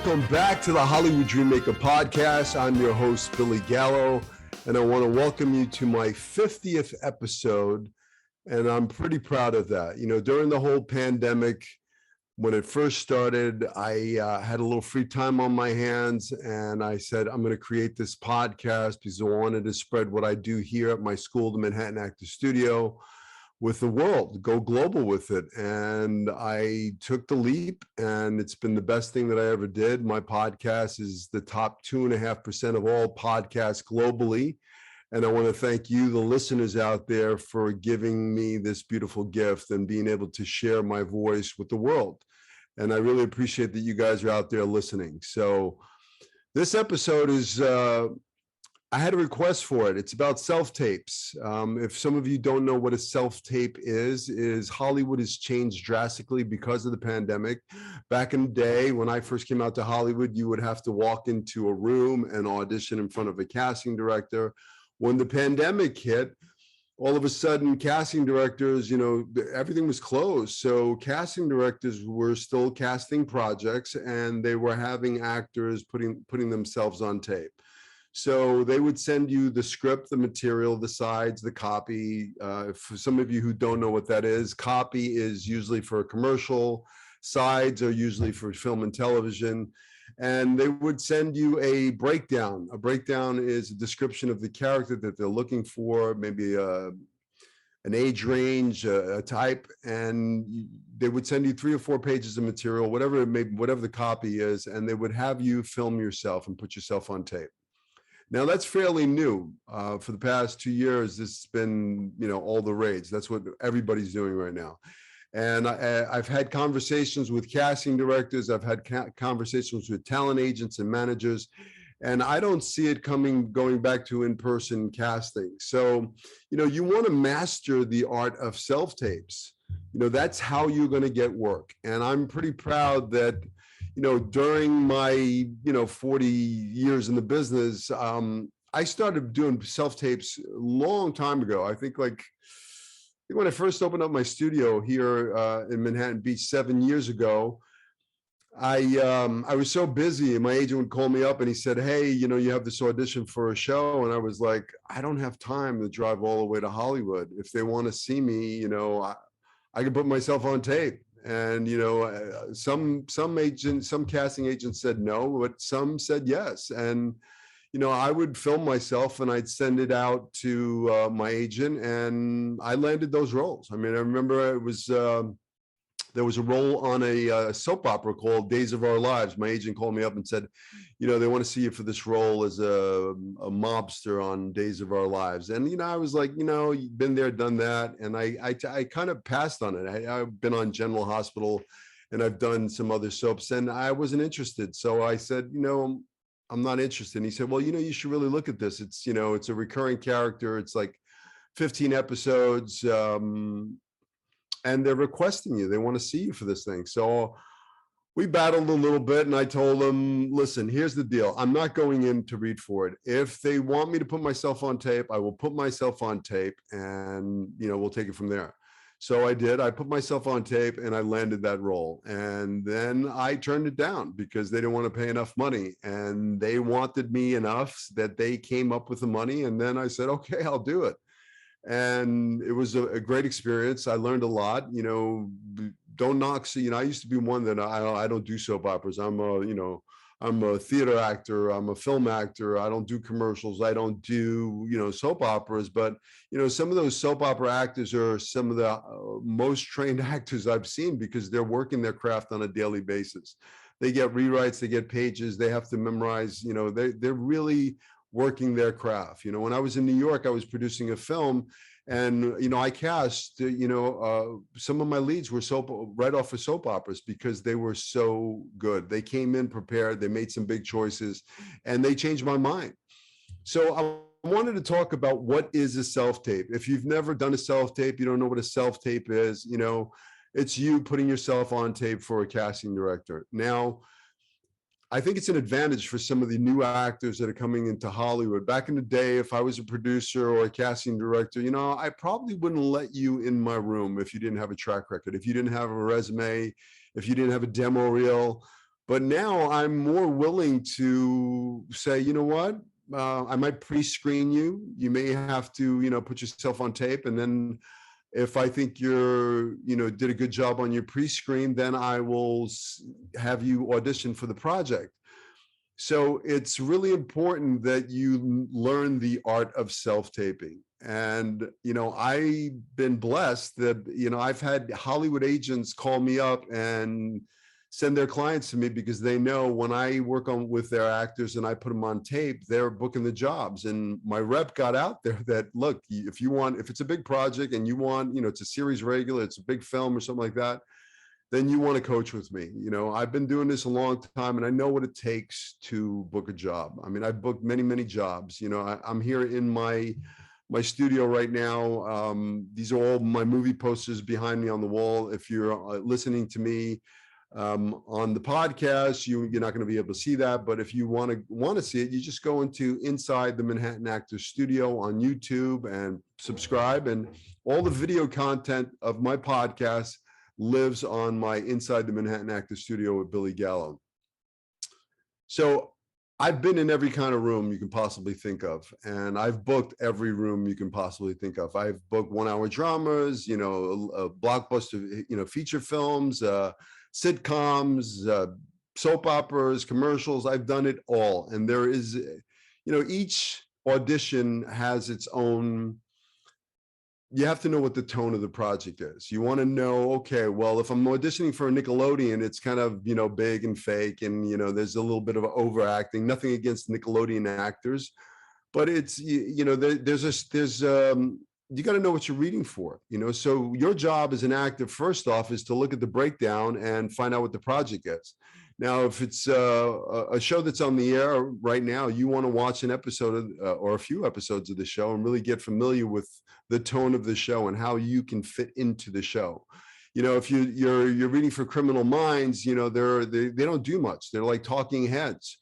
Welcome back to the Hollywood Dreammaker podcast. I'm your host, Billy Gallo, and I want to welcome you to my 50th episode, and I'm pretty proud of that. You know, during the whole pandemic, when it first started, I had a little free time on my hands, and I said, I'm going to create this podcast because I wanted to spread what I do here at my school, the Manhattan Actor Studio, with the world, go global with it. And I took the leap, and it's been the best thing that I ever did. My podcast is the top 2.5% of all podcasts globally. And I want to thank you, the listeners out there, for giving me this beautiful gift and being able to share my voice with the world. And I really appreciate that you guys are out there listening. So this episode is, I had a request for it. It's about self-tapes. If some of you don't know what a self-tape is Hollywood has changed drastically because of the pandemic. Back in the day, when I first came out to Hollywood, you would have to walk into a room and audition in front of a casting director. When the pandemic hit, all of a sudden, casting directors, you know, everything was closed. So casting directors were still casting projects, and they were having actors putting themselves on tape. So they would send you the script, the material, the sides, the copy. For some of you who don't know what that is, copy is usually for a commercial, sides are usually for film and television. And they would send you a breakdown. A breakdown is a description of the character that they're looking for, maybe an age range, a type, and they would send you 3 or 4 pages of material, whatever it may be, whatever the copy is, and they would have you film yourself and put yourself on tape. Now that's fairly new. For the past 2 years, this has been, you know, all the rage. That's what everybody's doing right now. And I've had conversations with casting directors. I've had conversations with talent agents and managers, and I don't see it going back to in-person casting. So, you know, you want to master the art of self-tapes. You know, that's how you're going to get work. And I'm pretty proud that, you know, during my, 40 years in the business, I started doing self-tapes a long time ago. I think when I first opened up my studio here in Manhattan Beach 7 years ago, I was so busy, and my agent would call me up and he said, hey, you know, you have this audition for a show. And I was like, I don't have time to drive all the way to Hollywood. If they want to see me, you know, I can put myself on tape. And, you know, some casting agents said no, but some said yes. And, you know, I would film myself and I'd send it out to my agent, and I landed those roles. I mean, I remember there was a role on a soap opera called Days of Our Lives. My agent called me up and said, you know, they want to see you for this role as a mobster on Days of Our Lives. And, you know, I was like, you know, you've been there, done that. And I kind of passed on it. I've been on General Hospital, and I've done some other soaps, and I wasn't interested. So I said, you know, I'm not interested. And he said, well, you know, you should really look at this. It's, you know, it's a recurring character. It's like 15 episodes. And they're requesting you. They want to see you for this thing. So we battled a little bit, and I told them, listen, here's the deal. I'm not going in to read for it. If they want me to put myself on tape, I will put myself on tape, and, you know, we'll take it from there. So I did. I put myself on tape, and I landed that role. And then I turned it down because they didn't want to pay enough money, and they wanted me enough that they came up with the money. And then I said, okay, I'll do it. And it was a great experience. I learned a lot. You know, don't knock. So, you know, I used to be one that I don't do soap operas. I'm a theater actor. I'm a film actor. I don't do commercials. I don't do, you know, soap operas. But, you know, some of those soap opera actors are some of the most trained actors I've seen, because they're working their craft on a daily basis. They get rewrites, they get pages, they have to memorize, you know, they're really working their craft. You know, when I was in New York, I was producing a film, and, you know, I cast, you know, some of my leads were right off of soap operas because they were so good. They came in prepared, they made some big choices, and they changed my mind. So I wanted to talk about what is a self-tape. If you've never done a self-tape, you don't know what a self-tape is, you know, it's you putting yourself on tape for a casting director. Now, I think it's an advantage for some of the new actors that are coming into Hollywood. Back in the day, if I was a producer or a casting director, you know, I probably wouldn't let you in my room if you didn't have a track record, if you didn't have a resume, if you didn't have a demo reel. But now I'm more willing to say, you know what? I might pre-screen you. You may have to, put yourself on tape. And then if I think did a good job on your pre-screen, then I will have you audition for the project. So it's really important that you learn the art of self-taping. And, I've been blessed that, I've had Hollywood agents call me up and send their clients to me because they know when I work on with their actors and I put them on tape, they're booking the jobs. And my rep got out there that, look, if it's a big project and you want, it's a series regular, it's a big film or something like that, then you want to coach with me. I've been doing this a long time and I know what it takes to book a job. I mean, I've booked many, many jobs. I'm here in my studio right now. These are all my movie posters behind me on the wall. If you're listening to me on the podcast, you're not going to be able to see that. But if you want to see it, you just go into Inside the Manhattan Actors Studio on YouTube and subscribe. And all the video content of my podcast lives on my Inside the Manhattan Actors Studio with Billy Gallo. So I've been in every kind of room you can possibly think of, and I've booked every room you can possibly think of. I've booked 1-hour dramas, blockbuster, feature films, sitcoms, soap operas, commercials. I've done it all. And there is, each audition has its own. You have to know what the tone of the project is. You want to know, okay, well, if I'm auditioning for a Nickelodeon, it's kind of, big and fake. And, there's a little bit of overacting, nothing against Nickelodeon actors, but it's, you got to know what you're reading for, so your job as an actor, first off, is to look at the breakdown and find out what the project is. Now, if it's a show that's on the air right now, you want to watch an episode or a few episodes of the show and really get familiar with the tone of the show and how you can fit into the show. If you're reading for Criminal Minds, they don't do much. They're like talking heads.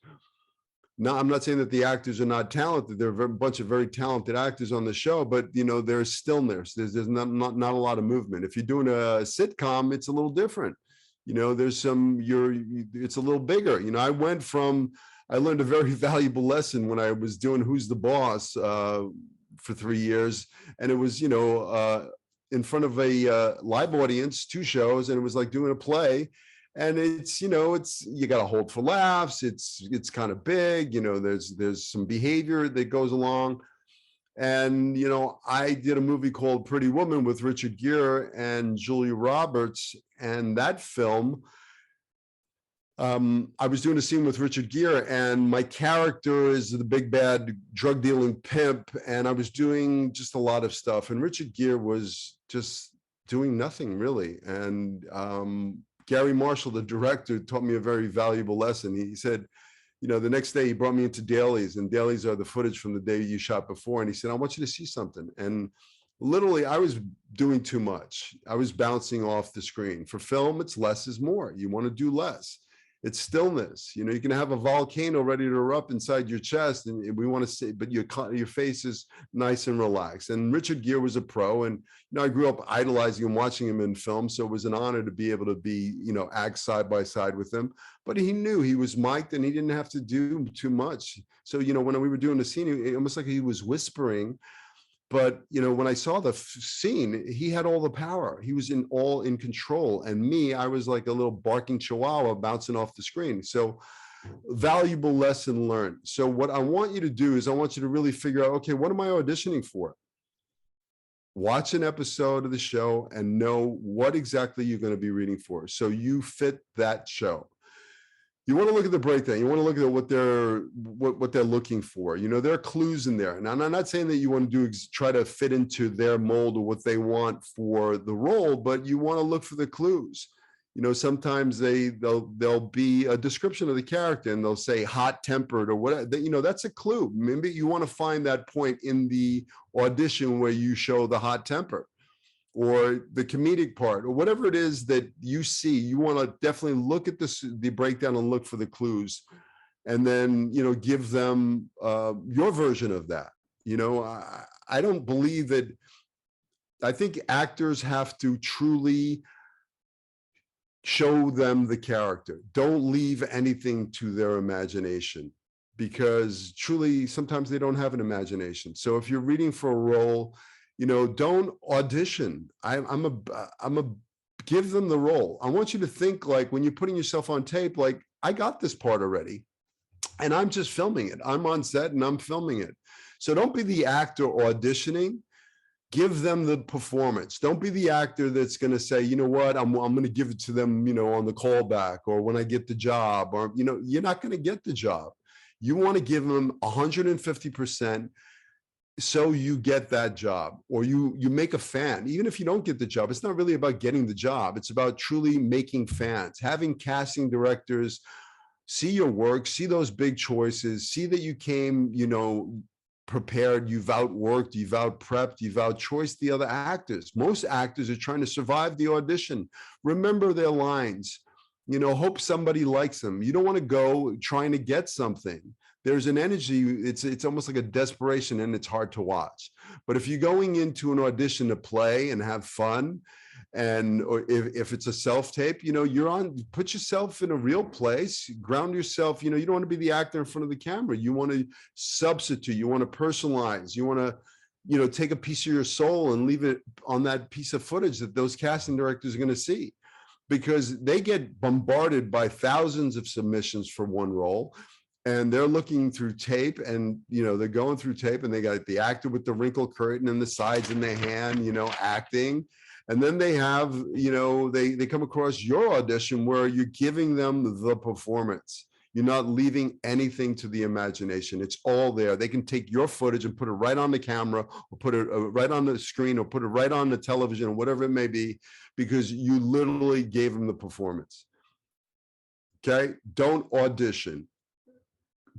Now, I'm not saying that the actors are not talented. There are a bunch of very talented actors on the show, but there's stillness. There's not a lot of movement. If you're doing a sitcom, it's a little different. It's a little bigger. I learned a very valuable lesson when I was doing Who's the Boss for 3 years, and it was in front of a live audience, 2 shows, and it was like doing a play. And it's you got to hold for laughs. It's kind of big. There's some behavior that goes along. And, I did a movie called Pretty Woman with Richard Gere and Julia Roberts. And that film, I was doing a scene with Richard Gere, and my character is the big bad drug dealing pimp. And I was doing just a lot of stuff. And Richard Gere was just doing nothing really. And Gary Marshall, the director, taught me a very valuable lesson. He said, the next day he brought me into dailies, and dailies are the footage from the day you shot before. And he said, I want you to see something. And literally I was doing too much. I was bouncing off the screen. For film, it's less is more. You want to do less. It's stillness. You can have a volcano ready to erupt inside your chest, and we want to see, but your face is nice and relaxed. And Richard Gere was a pro, and I grew up idolizing and watching him in film, so it was an honor to be able to be, act side by side with him. But he knew he was mic'd, and he didn't have to do too much. So when we were doing the scene, it almost like he was whispering. But when I saw the scene, he had all the power. He was in control. And me, I was like a little barking chihuahua bouncing off the screen. So valuable lesson learned. So what I want you to do is I want you to really figure out, okay, what am I auditioning for? Watch an episode of the show and know what exactly you're going to be reading for, so you fit that show. You want to look at the breakdown. You want to look at what they're looking for. There are clues in there. And I'm not saying that you want to try to fit into their mold or what they want for the role, but you want to look for the clues. Sometimes there'll be a description of the character, and they'll say hot-tempered or whatever. That's a clue. Maybe you want to find that point in the audition where you show the hot temper or the comedic part or whatever it is that you see. You want to definitely look at the breakdown and look for the clues, and then give them your version of that. I don't believe that. I think actors have to truly show them the character. Don't leave anything to their imagination, because truly sometimes they don't have an imagination. So if you're reading for a role, don't audition. I'm a give them the role. I want you to think like when you're putting yourself on tape, like I got this part already and I'm just filming it. I'm on set and I'm filming it. So don't be the actor auditioning. Give them the performance. Don't be the actor that's going to say, you know what, I'm going to give it to them, on the callback or when I get the job, or, you're not going to get the job. You want to give them 150% so you get that job, or you make a fan. Even if you don't get the job, it's not really about getting the job. It's about truly making fans, having casting directors see your work, see those big choices, see that you came, prepared, you've outworked, you've out-prepped, you've out-choiced the other actors. Most actors are trying to survive the audition. Remember their lines, hope somebody likes them. You don't want to go trying to get something. There's an energy, it's almost like a desperation, and it's hard to watch. But if you're going into an audition to play and have fun, or if it's a self-tape, put yourself in a real place, ground yourself. You don't want to be the actor in front of the camera. You want to substitute, you want to personalize, you want to, take a piece of your soul and leave it on that piece of footage that those casting directors are going to see, because they get bombarded by thousands of submissions for one role. And they're looking through tape, and they're going through tape, and they got the actor with the wrinkle curtain and the sides in their hand, acting. And then they have, they come across your audition where you're giving them the performance. You're not leaving anything to the imagination. It's all there. They can take your footage and put it right on the camera, or put it right on the screen, or put it right on the television, or whatever it may be, because you literally gave them the performance. Okay? Don't audition.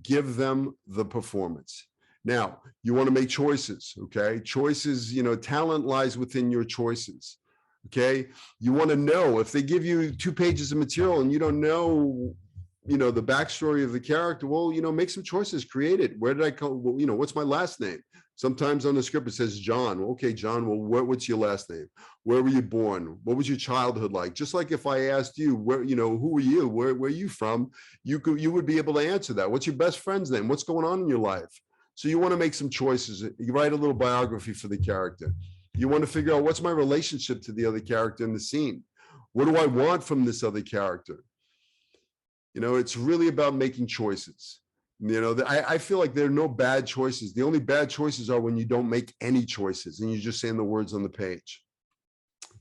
Give them the performance. Now, you want to make choices, okay? Choices, talent lies within your choices, okay? You want to know if they give you 2 pages of material and you don't know, the backstory of the character, well, make some choices, create it. Where did I come, well, what's my last name? Sometimes on the script it says John. Okay, John, well, what's your last name? Where were you born? What was your childhood like? Just like if I asked you, where, who were you? Where are you from? You would be able to answer that. What's your best friend's name? What's going on in your life? So you want to make some choices. You write a little biography for the character. You want to figure out, what's my relationship to the other character in the scene? What do I want from this other character? It's really about making choices. I feel like there are no bad choices. The only bad choices are when you don't make any choices and you're just saying the words on the page.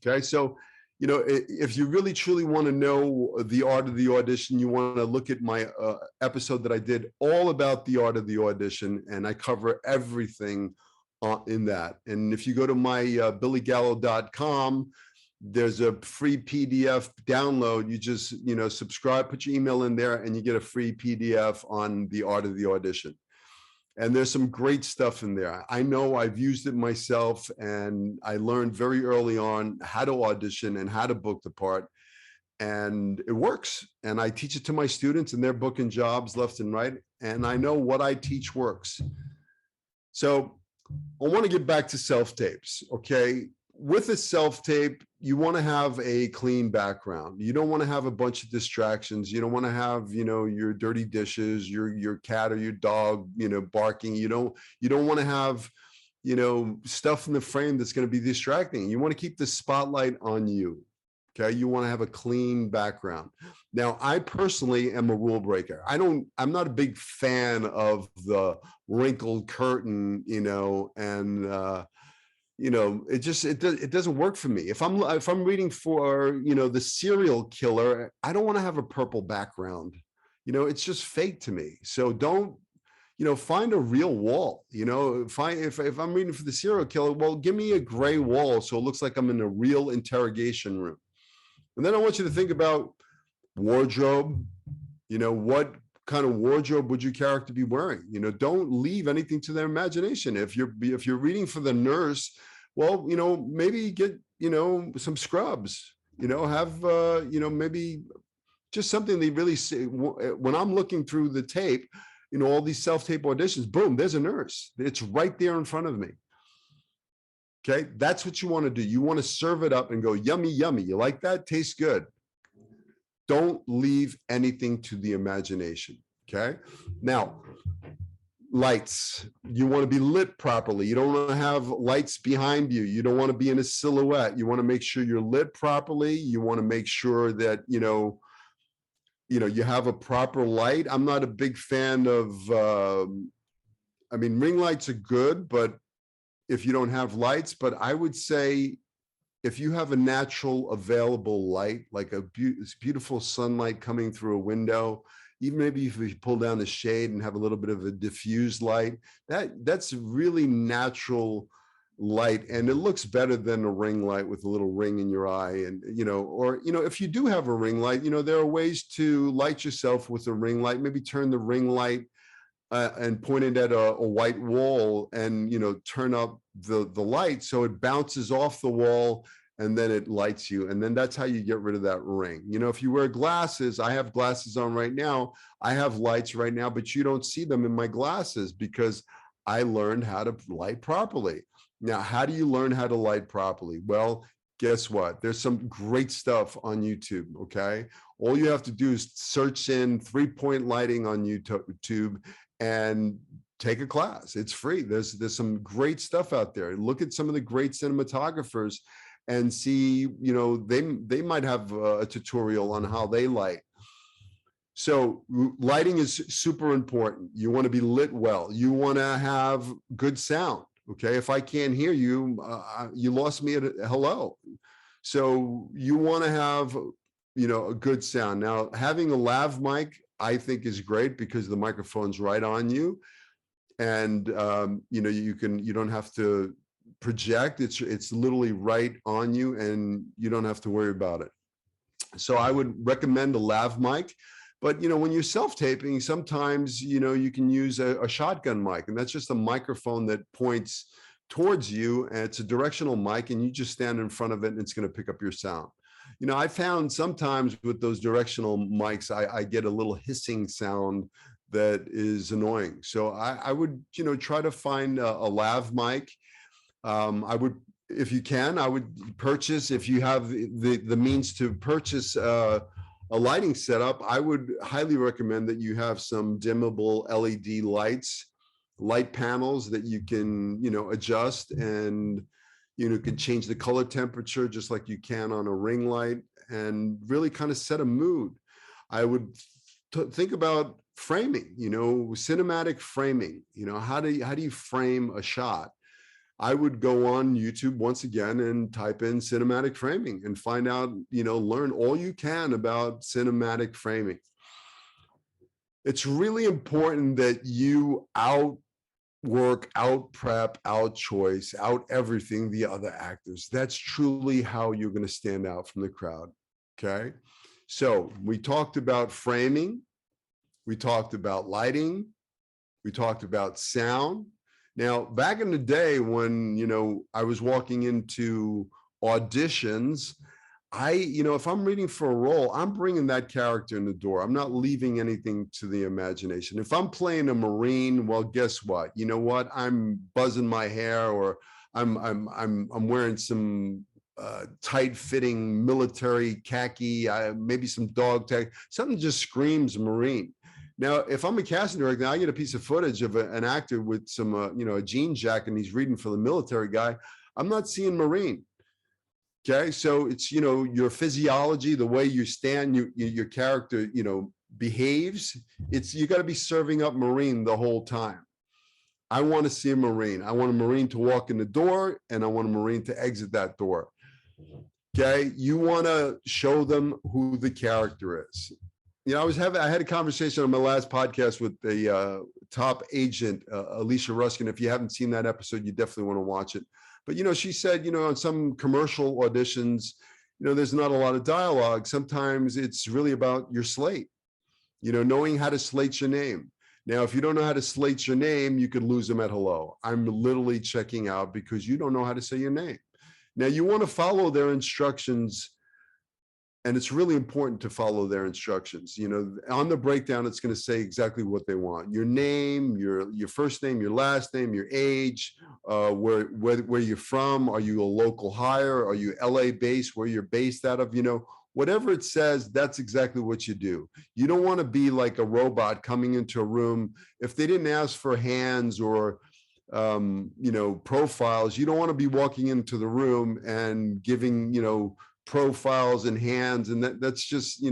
Okay, so, if you really truly want to know the art of the audition, you want to look at my episode that I did all about the art of the audition, and I cover everything in that. And if you go to my billygallo.com, there's a free PDF download. You just, subscribe, put your email in there, and you get a free PDF on the art of the audition. And there's some great stuff in there. I know I've used it myself, and I learned very early on how to audition and how to book the part. And it works. And I teach it to my students, and they're booking jobs left and right. And I know what I teach works. So I want to get back to self-tapes, okay? With a self-tape, you want to have a clean background. You don't want to have a bunch of distractions. You don't want to have, your dirty dishes, your cat or your dog, barking. You don't want to have, stuff in the frame that's going to be distracting. You want to keep the spotlight on you. Okay. You want to have a clean background. Now, I personally am a rule breaker. I'm not a big fan of the wrinkled curtain, and, it doesn't work for me. If I'm reading for, the serial killer, I don't want to have a purple background. It's just fake to me. So don't, find a real wall. If I'm reading for the serial killer, well, give me a gray wall so it looks like I'm in a real interrogation room. And then I want you to think about wardrobe. What kind of wardrobe would your character be wearing? Don't leave anything to their imagination. If you're reading for the nurse, well, maybe get, some scrubs, have, maybe just something they really see. When I'm looking through the tape, all these self-tape auditions, boom, there's a nurse. It's right there in front of me. Okay. That's what you want to do. You want to serve it up and go, yummy, yummy. You like that? Tastes good. don't leave anything to the imagination. Okay. Now, lights, you want to be lit properly. You don't want to have lights behind you. You don't want to be in a silhouette. You want to make sure you're lit properly. You want to make sure that, you have a proper light. I'm not a big fan of, I mean, ring lights are good, but if you don't have lights, but I would say if you have a natural available light, like this beautiful sunlight coming through a window, even maybe if you pull down the shade and have a little bit of a diffused light, that's really natural light, and it looks better than a ring light with a little ring in your eye. And if you do have a ring light, there are ways to light yourself with a ring light. Maybe turn the ring light and point it at a white wall, and turn up the light so it bounces off the wall and then it lights you. And then that's how you get rid of that ring. If you wear glasses, I have glasses on right now, I have lights right now, but you don't see them in my glasses because I learned how to light properly. Now, how do you learn how to light properly? Well, guess what? There's some great stuff on YouTube, okay? All you have to do is search in 3-point lighting on YouTube and take a class. It's free. There's some great stuff out there. Look at some of the great cinematographers and see, they might have a tutorial on how they light. So lighting is super important. You want to be lit well. You want to have good sound. Okay. If I can't hear you, you lost me at hello. So you want to have, a good sound. Now, having a lav mic, I think, is great because the microphone's right on you. And, you don't have to project. It's literally right on you, and you don't have to worry about it. So I would recommend a lav mic. But, when you're self-taping, sometimes, you can use a shotgun mic, and that's just a microphone that points towards you, and it's a directional mic, and you just stand in front of it and it's going to pick up your sound. I found sometimes with those directional mics, I get a little hissing sound that is annoying. So I would, try to find a lav mic. I would, if you can, I would purchase, if you have the means to purchase a lighting setup, I would highly recommend that you have some dimmable LED light panels that you can, adjust, and, can change the color temperature just like you can on a ring light, and really kind of set a mood. I would think about framing, cinematic framing. How do you frame a shot? I would go on YouTube once again and type in cinematic framing and find out, learn all you can about cinematic framing. It's really important that you outwork, out prep, out choice, out everything the other actors. That's truly how you're going to stand out from the crowd. Okay. So we talked about framing. We talked about lighting. We talked about sound. Now, back in the day when, I was walking into auditions, if I'm reading for a role, I'm bringing that character in the door. I'm not leaving anything to the imagination. If I'm playing a Marine, well, guess what? You know what? I'm buzzing my hair, or I'm wearing some tight-fitting military khaki, maybe some dog tag. Something just screams Marine. Now, if I'm a casting director, I get a piece of footage of an actor with some, a jean jacket, and he's reading for the military guy. I'm not seeing Marine. Okay, so it's, your physiology, the way you stand, your character, behaves. You got to be serving up Marine the whole time. I want to see a Marine. I want a Marine to walk in the door, and I want a Marine to exit that door. Okay, you want to show them who the character is. I had a conversation on my last podcast with the top agent, Alicia Ruskin. If you haven't seen that episode, you definitely want to watch it. But, she said, on some commercial auditions, there's not a lot of dialogue. Sometimes it's really about your slate, knowing how to slate your name. Now, if you don't know how to slate your name, you could lose them at hello. I'm literally checking out because you don't know how to say your name. Now, you want to follow their instructions. And it's really important to follow their instructions. On the breakdown, it's going to say exactly what they want: your name, your first name, your last name, your age, where you're from. Are you a local hire? Are you LA based? Where you're based out of? whatever it says, that's exactly what you do. You don't want to be like a robot coming into a room. If they didn't ask for hands or profiles, you don't want to be walking into the room and giving, profiles and hands. And that's just,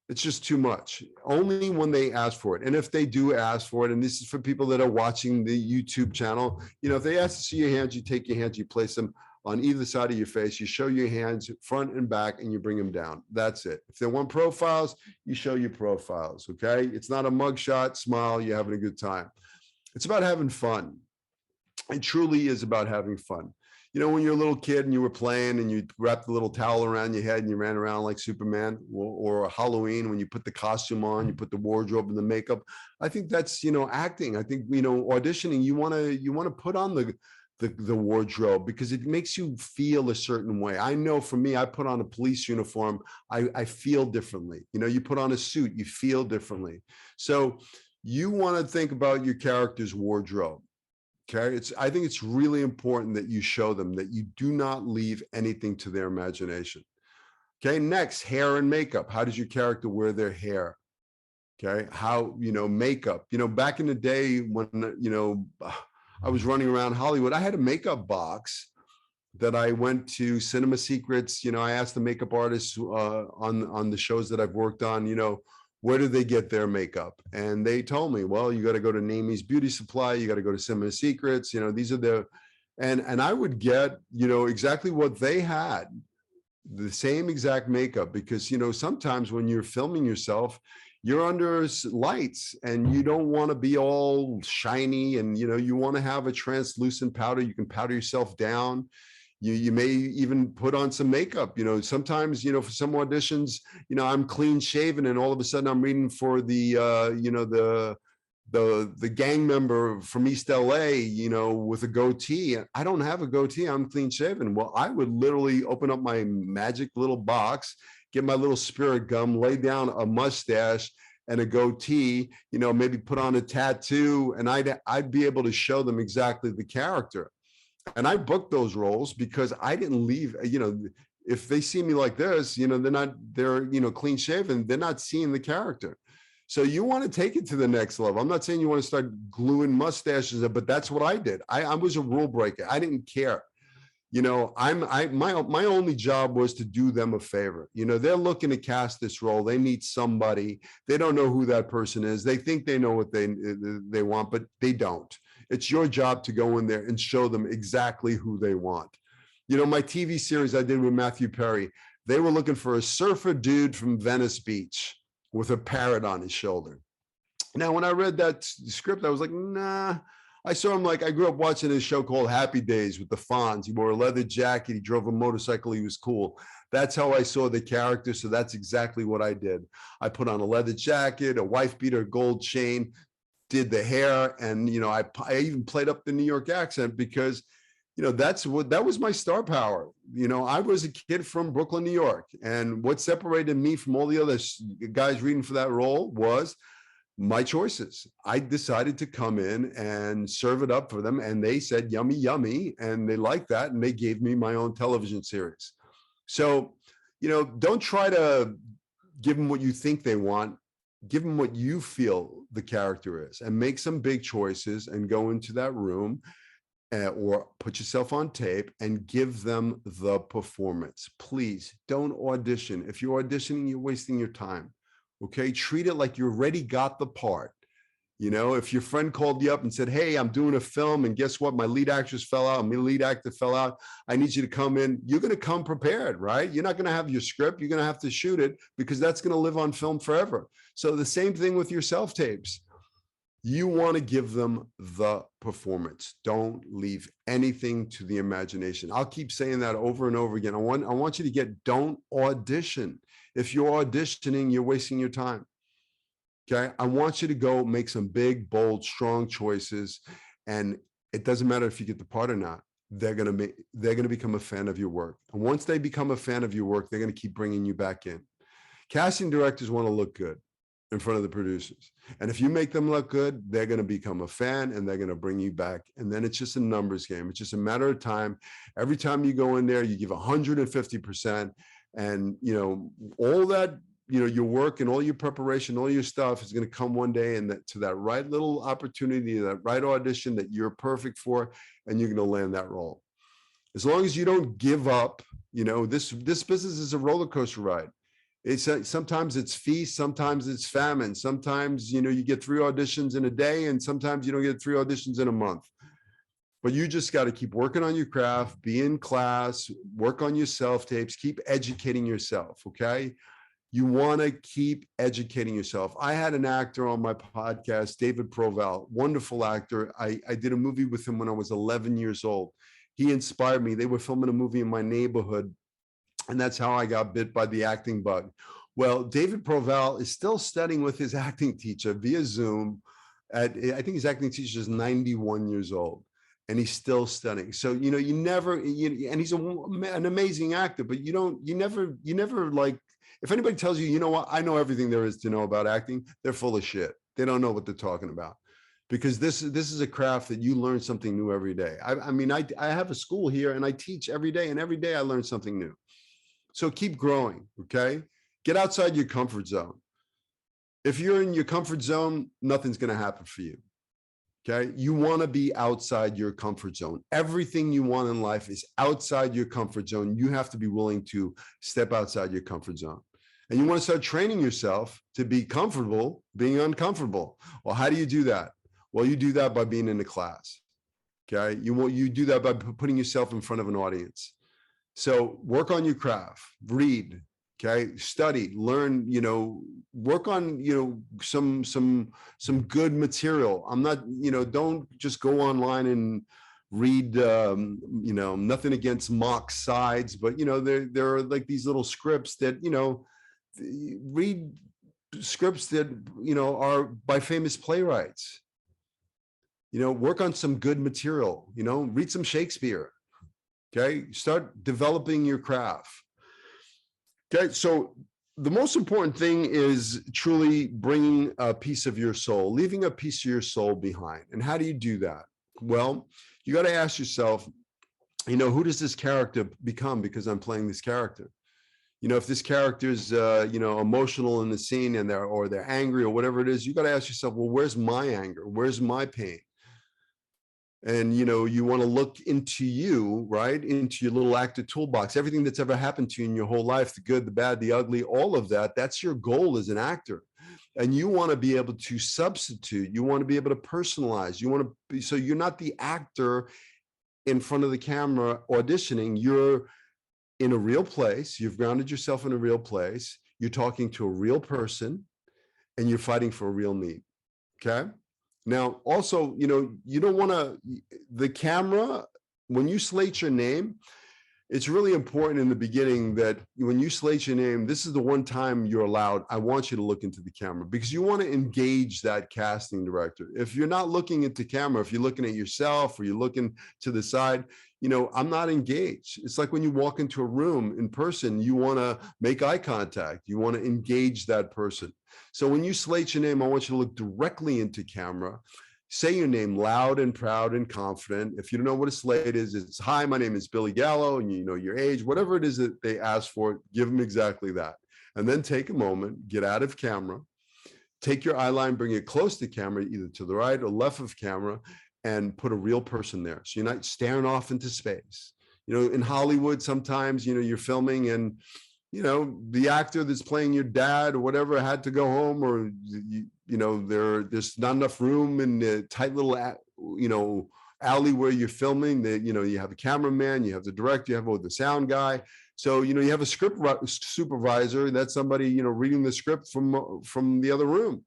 it's just too much. Only when they ask for it. And if they do ask for it, and this is for people that are watching the YouTube channel, if they ask to see your hands, you take your hands, you place them on either side of your face, you show your hands front and back, and you bring them down. That's it. If they want profiles, you show your profiles, okay? It's not a mugshot, smile, you're having a good time. It's about having fun. It truly is about having fun. When you're a little kid and you were playing and you wrapped the little towel around your head and you ran around like Superman, or Halloween when you put the costume on, you put the wardrobe and the makeup. I think that's, acting. I think, auditioning, you want to put on the wardrobe because it makes you feel a certain way. I know for me, I put on a police uniform, I feel differently. You put on a suit, you feel differently. So you want to think about your character's wardrobe. Okay, I think it's really important that you show them that you do not leave anything to their imagination. Okay, next, hair and makeup. How does your character wear their hair? Okay, how, makeup. Back in the day when, I was running around Hollywood, I had a makeup box that I went to Cinema Secrets. I asked the makeup artists on the shows that I've worked on, where do they get their makeup? And they told me, well, you got to go to Namie's Beauty Supply. You got to go to Cinema Secrets. These are and I would get, exactly what they had, the same exact makeup, because, sometimes when you're filming yourself, you're under lights and you don't want to be all shiny, and, you want to have a translucent powder. You can powder yourself down. You may even put on some makeup. Sometimes, for some auditions, I'm clean shaven and all of a sudden I'm reading for the gang member from East LA, with a goatee. I don't have a goatee, I'm clean shaven. Well, I would literally open up my magic little box, get my little spirit gum, lay down a mustache and a goatee, maybe put on a tattoo, and I'd be able to show them exactly the character. And I booked those roles because I didn't leave, if they see me like this, they're clean shaven, they're not seeing the character. So you want to take it to the next level. I'm not saying you want to start gluing mustaches, but that's what I did. I was a rule breaker. I didn't care. My only job was to do them a favor. They're looking to cast this role. They need somebody. They don't know who that person is. They think they know what they want, but they don't. It's your job to go in there and show them exactly who they want. My TV series I did with Matthew Perry, they were looking for a surfer dude from Venice Beach with a parrot on his shoulder. Now, when I read that script, I was like, nah. I saw him, I grew up watching a show called Happy Days with the Fonz. He wore a leather jacket. He drove a motorcycle. He was cool. That's how I saw the character. So that's exactly what I did. I put on a leather jacket, a wife beater, gold chain, did the hair. And, I even played up the New York accent because, that was my star power. I was a kid from Brooklyn, New York. And what separated me from all the other guys reading for that role was my choices. I decided to come in and serve it up for them. And they said, yummy, yummy. And they liked that. And they gave me my own television series. So, don't try to give them what you think they want. Give them what you feel the character is, and make some big choices and go into that room or put yourself on tape and give them the performance. Please don't audition. If you're auditioning, you're wasting your time. Okay, treat it like you already got the part. If your friend called you up and said, hey, I'm doing a film, and guess what? My lead actress fell out, my lead actor fell out. I need you to come in. You're going to come prepared, right? You're not going to have your script. You're going to have to shoot it because that's going to live on film forever. So the same thing with your self-tapes. You want to give them the performance. Don't leave anything to the imagination. I'll keep saying that over and over again. I want you to don't audition. If you're auditioning, you're wasting your time. Okay. I want you to go make some big, bold, strong choices. And it doesn't matter if you get the part or not. They're going to become a fan of your work. And once they become a fan of your work, they're going to keep bringing you back in. Casting directors want to look good in front of the producers. And if you make them look good, they're going to become a fan and they're going to bring you back. And then it's just a numbers game. It's just a matter of time. Every time you go in there, you give 150%. And, all that, your work and all your preparation, all your stuff is going to come one day, and to that right little opportunity, that right audition that you're perfect for, and you're going to land that role. As long as you don't give up, this business is a roller coaster ride. Sometimes it's feast, sometimes it's famine. Sometimes, you get 3 auditions in a day, and sometimes you don't get 3 auditions in a month. But you just got to keep working on your craft, be in class, work on your self-tapes, keep educating yourself, okay? You want to keep educating yourself. I had an actor on my podcast, David Proval, wonderful actor. I did a movie with him when I was 11 years old. He inspired me. They were filming a movie in my neighborhood, and that's how I got bit by the acting bug. Well, David Proval is still studying with his acting teacher via Zoom. I think his acting teacher is 91 years old, and he's still studying. So, you never, and he's an amazing actor, but you never like, if anybody tells you, what, I know everything there is to know about acting, they're full of shit. They don't know what they're talking about. Because this is a craft that you learn something new every day. I have a school here, and I teach every day, and every day I learn something new. So keep growing, okay? Get outside your comfort zone. If you're in your comfort zone, nothing's going to happen for you, okay? You want to be outside your comfort zone. Everything you want in life is outside your comfort zone. You have to be willing to step outside your comfort zone. And you want to start training yourself to be comfortable being uncomfortable. Well, how do you do that? Well, you do that by being in a class, okay? You do that by putting yourself in front of an audience. So work on your craft, read, okay? Study, learn, work on, some good material. I'm not, don't just go online and read, nothing against mock sides, but, there are like these little scripts that, read scripts that, are by famous playwrights. Work on some good material, read some Shakespeare, okay? Start developing your craft. Okay, so the most important thing is truly bringing a piece of your soul, leaving a piece of your soul behind. And how do you do that? Well, you got to ask yourself, who does this character become because I'm playing this character? If this character is, emotional in the scene and they're angry or whatever it is, you got to ask yourself, well, where's my anger? Where's my pain? And, you want to look into you, right? Into your little actor toolbox, everything that's ever happened to you in your whole life, the good, the bad, the ugly, all of that. That's your goal as an actor. And you want to be able to substitute. You want to be able to personalize. You want to be, so you're not the actor in front of the camera auditioning. You're in a real place. You've grounded yourself in a real place. You're talking to a real person, and you're fighting for a real need. Okay. Now, also, you don't want to, the camera, when you slate your name, it's really important in the beginning that when you slate your name, this is the one time you're allowed, I want you to look into the camera, because you want to engage that casting director. If you're not looking into camera, if you're looking at yourself or you're looking to the side, I'm not engaged. It's like when you walk into a room in person, you want to make eye contact. You want to engage that person. So when you slate your name, I want you to look directly into camera. Say your name loud and proud and confident. If you don't know what a slate is, it's, hi, my name is Billy Gallo, and your age, whatever it is that they ask for, give them exactly that. And then take a moment, get out of camera, take your eye line, bring it close to camera, either to the right or left of camera, and put a real person there. So you're not staring off into space. In Hollywood, sometimes, you're filming and, the actor that's playing your dad or whatever had to go home, or, there's not enough room in the tight little, alley where you're filming. That, you have a cameraman, you have the director, you have the sound guy. So, you have a script supervisor. That's somebody, reading the script from the other room.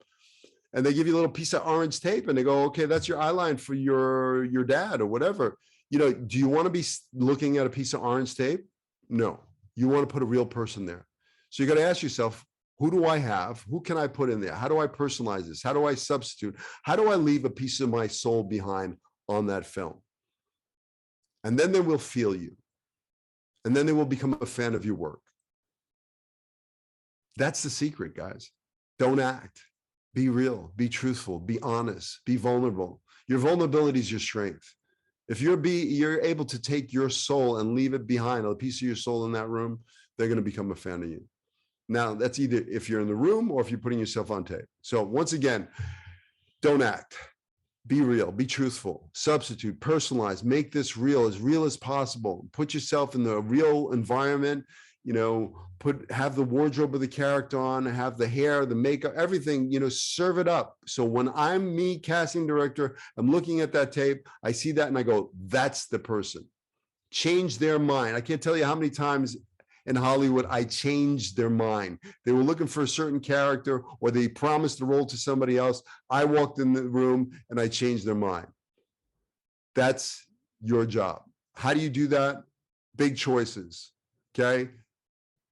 And they give you a little piece of orange tape and they go, okay, that's your eye line for your dad or whatever. Do you want to be looking at a piece of orange tape? No, you want to put a real person there. So you got to ask yourself, who do I have? Who can I put in there? How do I personalize this? How do I substitute? How do I leave a piece of my soul behind on that film? And then they will feel you. And then they will become a fan of your work. That's the secret, guys. Don't act. Be real, be truthful, be honest, be vulnerable. Your vulnerability is your strength. If you're able to take your soul and leave it behind, a piece of your soul in that room, they're going to become a fan of you. Now, that's either if you're in the room or if you're putting yourself on tape. So once again, don't act. Be real, be truthful, substitute, personalize, make this real as possible. Put yourself in the real environment, have the wardrobe of the character on, have the hair, the makeup, everything, serve it up. So when I'm me, casting director, I'm looking at that tape, I see that and I go, that's the person. Change their mind. I can't tell you how many times in Hollywood I changed their mind. They were looking for a certain character or they promised the role to somebody else. I walked in the room and I changed their mind. That's your job. How do you do that? Big choices, okay?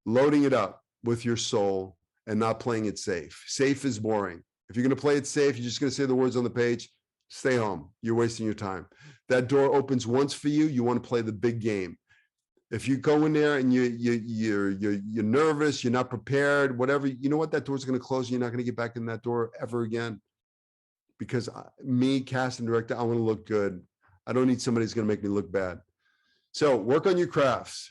Loading it up with your soul and not playing it safe. Safe is boring. If you're going to play it safe, you're just going to say the words on the page, stay home. You're wasting your time. That door opens once for you. You want to play the big game. If you go in there and you're nervous, you're not prepared, whatever, you know what? That door's going to close. And you're not going to get back in that door ever again. Because me, casting director, I want to look good. I don't need somebody who's going to make me look bad. So work on your crafts.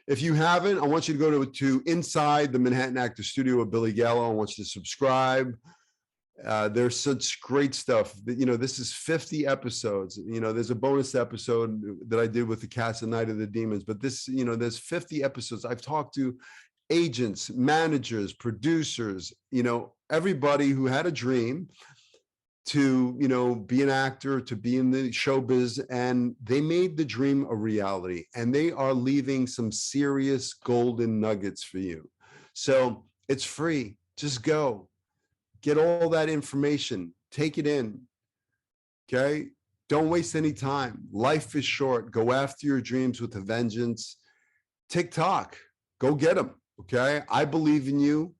If you haven't, I want you to go to Inside the Manhattan Actor Studio with Billy Gallo. I want you to subscribe. There's such great stuff. This is 50 episodes. There's a bonus episode that I did with the cast of Night of the Demons, but there's 50 episodes. I've talked to agents, managers, producers, everybody who had a dream to, be an actor, to be in the showbiz, and they made the dream a reality, and they are leaving some serious golden nuggets for you. So it's free. Just go. Get all that information, take it in, okay? Don't waste any time. Life is short. Go after your dreams with a vengeance. TikTok, go get them, okay? I believe in you.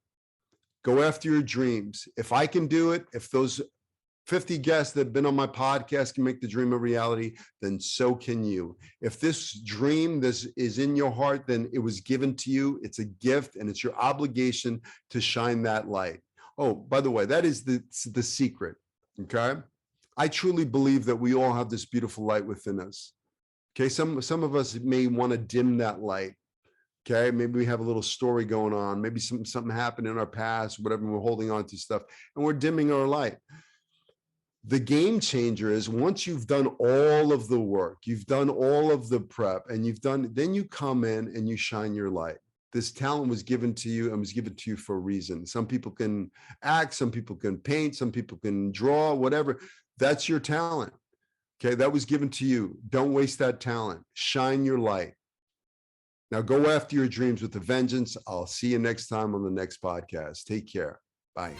Go after your dreams. If I can do it, if those 50 guests that have been on my podcast can make the dream a reality, then so can you. If this dream, this is in your heart, then it was given to you. It's a gift and it's your obligation to shine that light. Oh, by the way, that is the secret, okay? I truly believe that we all have this beautiful light within us, okay? Some of us may want to dim that light, okay? Maybe we have a little story going on. Maybe something happened in our past, whatever, we're holding on to stuff, and we're dimming our light. The game changer is once you've done all of the work, you've done all of the prep, and then you come in and you shine your light. This talent was given to you and was given to you for a reason. Some people can act, some people can paint, some people can draw, whatever. That's your talent. Okay, that was given to you. Don't waste that talent. Shine your light. Now go after your dreams with a vengeance. I'll see you next time on the next podcast. Take care. Bye.